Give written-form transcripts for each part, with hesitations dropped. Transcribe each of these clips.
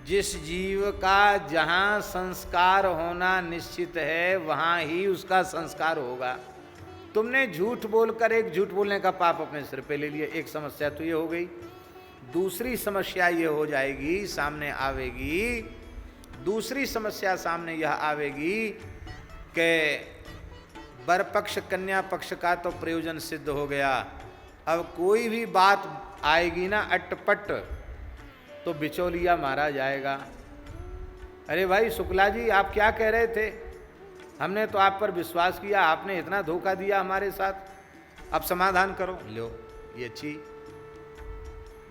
जिस जीव का जहाँ संस्कार होना निश्चित है वहाँ ही उसका संस्कार होगा। तुमने झूठ बोलकर एक झूठ बोलने का पाप अपने सिर पे ले लिया, एक समस्या तो ये हो गई। दूसरी समस्या ये हो जाएगी, सामने आवेगी, दूसरी समस्या सामने यह आवेगी कि वर पक्ष कन्या पक्ष का तो प्रयोजन सिद्ध हो गया। अब कोई भी बात आएगी ना अटपट तो बिचौलिया मारा जाएगा। अरे भाई शुक्ला जी, आप क्या कह रहे थे? हमने तो आप पर विश्वास किया, आपने इतना धोखा दिया हमारे साथ, अब समाधान करो। लो ये अच्छी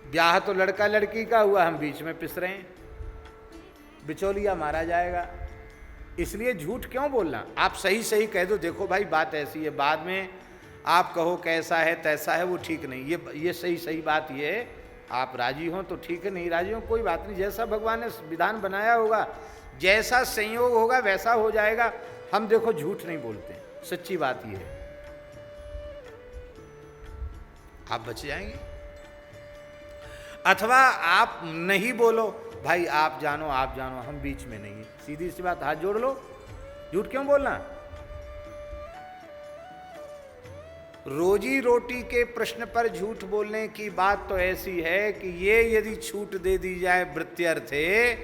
ब्याह तो लड़का लड़की का हुआ, हम बीच में पिस रहे हैं, बिचौलिया मारा जाएगा। इसलिए झूठ क्यों बोलना? आप सही सही कह दो, देखो भाई बात ऐसी है, बाद में आप कहो कैसा है तैसा है, वो ठीक नहीं। ये सही सही बात ये है, आप राजी हो तो ठीक है, नहीं राजी हो कोई बात नहीं, जैसा भगवान ने विधान बनाया होगा, जैसा संयोग होगा वैसा हो जाएगा। हम देखो झूठ नहीं बोलते, सच्ची बात ये है, आप बच जाएंगे। अथवा आप नहीं बोलो, भाई आप जानो हम बीच में नहीं है, सीधी सी बात, हाथ जोड़ लो, झूठ क्यों बोलना? रोजी रोटी के प्रश्न पर झूठ बोलने की बात तो ऐसी है कि ये यदि छूट दे दी जाए वृत्त्यर्थे,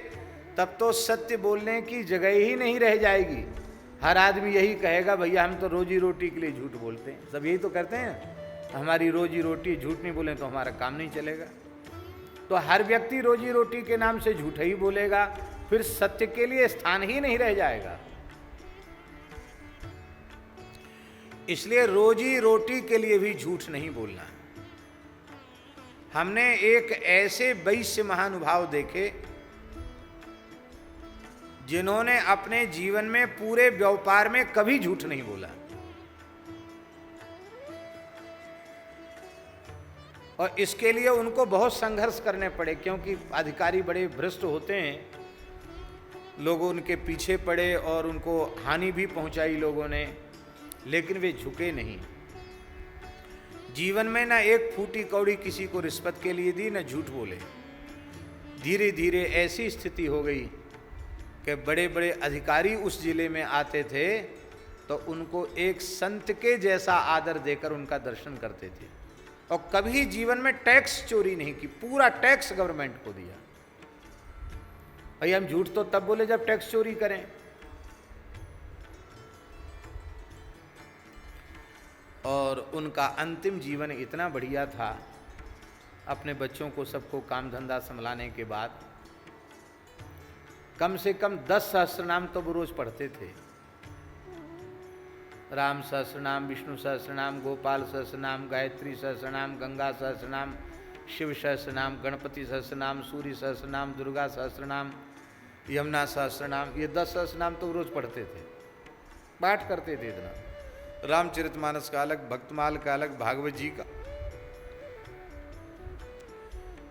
तब तो सत्य बोलने की जगह ही नहीं रह जाएगी। हर आदमी यही कहेगा, भैया हम तो रोजी रोटी के लिए झूठ बोलते हैं, सब यही तो करते हैं, हमारी रोजी रोटी, झूठ नहीं बोले तो हमारा काम नहीं चलेगा। तो हर व्यक्ति रोजी रोटी के नाम से झूठ ही बोलेगा, फिर सत्य के लिए स्थान ही नहीं रह जाएगा। इसलिए रोजी रोटी के लिए भी झूठ नहीं बोलना। हमने एक ऐसे वैश्य महानुभाव देखे जिन्होंने अपने जीवन में पूरे व्यापार में कभी झूठ नहीं बोला, और इसके लिए उनको बहुत संघर्ष करने पड़े, क्योंकि अधिकारी बड़े भ्रष्ट होते हैं, लोगों उनके पीछे पड़े और उनको हानि भी पहुंचाई लोगों ने, लेकिन वे झुके नहीं। जीवन में ना एक फूटी कौड़ी किसी को रिश्वत के लिए दी, ना झूठ बोले। धीरे धीरे ऐसी स्थिति हो गई कि बड़े बड़े अधिकारी उस जिले में आते थे तो उनको एक संत के जैसा आदर देकर उनका दर्शन करते थे, और कभी जीवन में टैक्स चोरी नहीं की, पूरा टैक्स गवर्नमेंट को दिया। भाई हम झूठ तो तब बोले जब टैक्स चोरी करें। और उनका अंतिम जीवन इतना बढ़िया था, अपने बच्चों को सबको काम धंधा संभालने के बाद कम से कम 10 सहस्रनाम तो वो रोज पढ़ते थे। राम सहस्रनाम, विष्णु सहस्रनाम, गोपाल सहस्रनाम, गायत्री सहस्रनाम, गंगा सहस्रनाम, शिव सहस्रनाम, गणपति सहस्रनाम, सूर्य सहस्रनाम, दुर्गा सहस्रनाम, यमुना सहस्रनाम, ये 10 सहस्रनाम तो रोज पढ़ते थे, पाठ करते थे इतना। रामचरितमानस का अलग, भक्तमाल का अलग, भागवत जी का,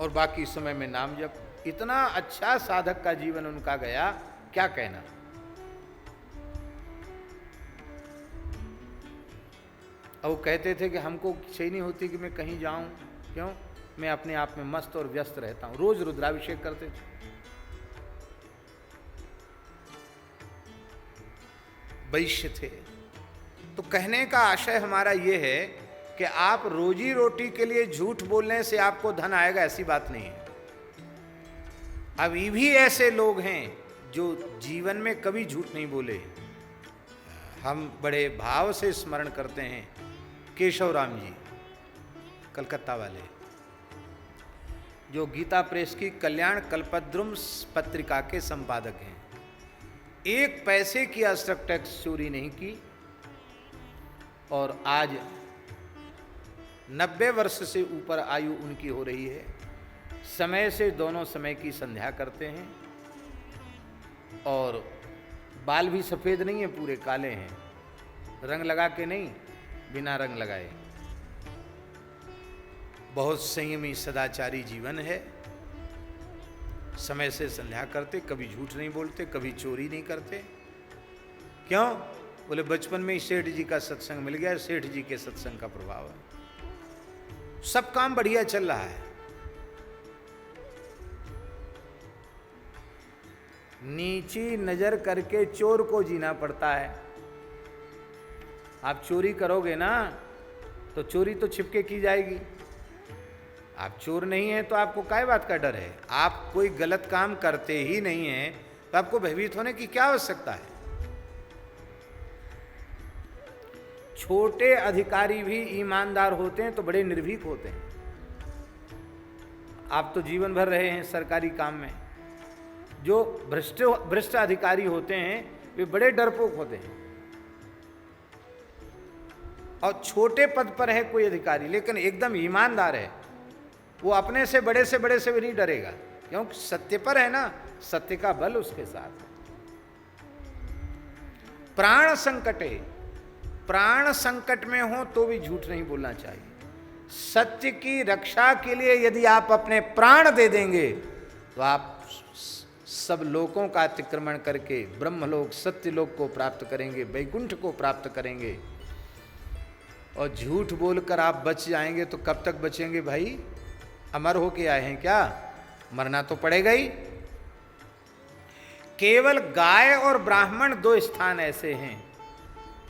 और बाकी समय में नाम जप। इतना अच्छा साधक का जीवन उनका गया, क्या कहना। और वो कहते थे कि हमको इच्छा ही नहीं होती कि मैं कहीं जाऊं, क्यों? मैं अपने आप में मस्त और व्यस्त रहता हूं। रोज रुद्राभिषेक करते थे। वैश्य थे। तो कहने का आशय हमारा ये है कि आप रोजी रोटी के लिए झूठ बोलने से आपको धन आएगा, ऐसी बात नहीं है। अभी भी ऐसे लोग हैं जो जीवन में कभी झूठ नहीं बोले। हम बड़े भाव से स्मरण करते हैं केशव राम जी, कलकत्ता वाले, जो गीता प्रेस की कल्याण कल्पद्रुम पत्रिका के संपादक हैं। एक पैसे की आज तक टैक्स चोरी नहीं की, और आज 90 वर्ष से ऊपर आयु उनकी हो रही है। समय से दोनों समय की संध्या करते हैं, और बाल भी सफ़ेद नहीं है, पूरे काले हैं, रंग लगा के नहीं, बिना रंग लगाए। बहुत संयमी सदाचारी जीवन है। समय से संध्या करते, कभी झूठ नहीं बोलते, कभी चोरी नहीं करते। क्यों? बोले बचपन में ही सेठ जी का सत्संग मिल गया, सेठ जी के सत्संग का प्रभाव है, सब काम बढ़िया चल रहा है। नीची नजर करके चोर को जीना पड़ता है। आप चोरी करोगे ना तो चोरी तो छिपके की जाएगी। आप चोर नहीं है तो आपको काय बात का डर है? आप कोई गलत काम करते ही नहीं है तो आपको भयभीत होने की क्या आवश्यकता है? छोटे अधिकारी भी ईमानदार होते हैं तो बड़े निर्भीक होते हैं। आप तो जीवन भर रहे हैं सरकारी काम में। जो भ्रष्ट अधिकारी होते हैं वे बड़े डरपोक होते हैं। और छोटे पद पर है कोई अधिकारी लेकिन एकदम ईमानदार है, वो अपने से बड़े भी नहीं डरेगा, क्योंकि सत्य पर है ना, सत्य का बल उसके साथ है। प्राण संकटे, प्राण संकट में हो तो भी झूठ नहीं बोलना चाहिए। सत्य की रक्षा के लिए यदि आप अपने प्राण दे देंगे तो आप सब लोकों का अतिक्रमण करके ब्रह्मलोक सत्यलोक को प्राप्त करेंगे, वैकुंठ को प्राप्त करेंगे। और झूठ बोलकर आप बच जाएंगे तो कब तक बचेंगे भाई? अमर होके आए हैं क्या? मरना तो पड़ेगा ही। केवल गाय और ब्राह्मण दो स्थान ऐसे हैं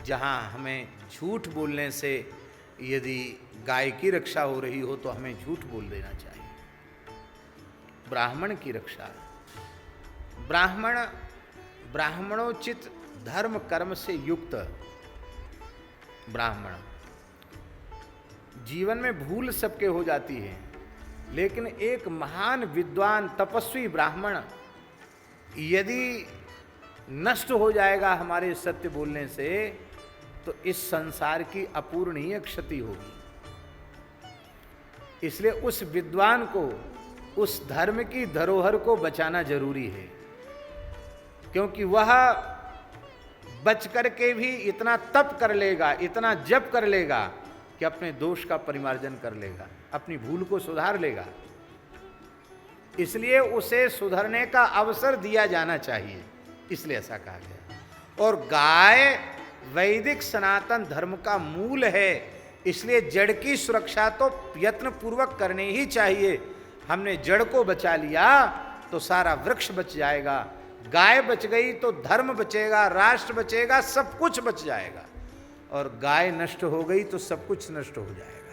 जहां हमें झूठ बोलने से, यदि गाय की रक्षा हो रही हो तो हमें झूठ बोल देना चाहिए। ब्राह्मण की रक्षा, ब्राह्मणोचित धर्म कर्म से युक्त ब्राह्मण। जीवन में भूल सबके हो जाती है, लेकिन एक महान विद्वान तपस्वी ब्राह्मण यदि नष्ट हो जाएगा हमारे सत्य बोलने से तो इस संसार की अपूरणीय क्षति होगी। इसलिए उस विद्वान को, उस धर्म की धरोहर को बचाना जरूरी है, क्योंकि वह बच करके भी इतना तप कर लेगा, इतना जप कर लेगा कि अपने दोष का परिमार्जन कर लेगा, अपनी भूल को सुधार लेगा। इसलिए उसे सुधरने का अवसर दिया जाना चाहिए, इसलिए ऐसा कहा गया। और गाय वैदिक सनातन धर्म का मूल है, इसलिए जड़ की सुरक्षा तो यत्न पूर्वक करनी ही चाहिए। हमने जड़ को बचा लिया तो सारा वृक्ष बच जाएगा। गाय बच गई तो धर्म बचेगा, राष्ट्र बचेगा, सब कुछ बच जाएगा। और गाय नष्ट हो गई तो सब कुछ नष्ट हो जाएगा।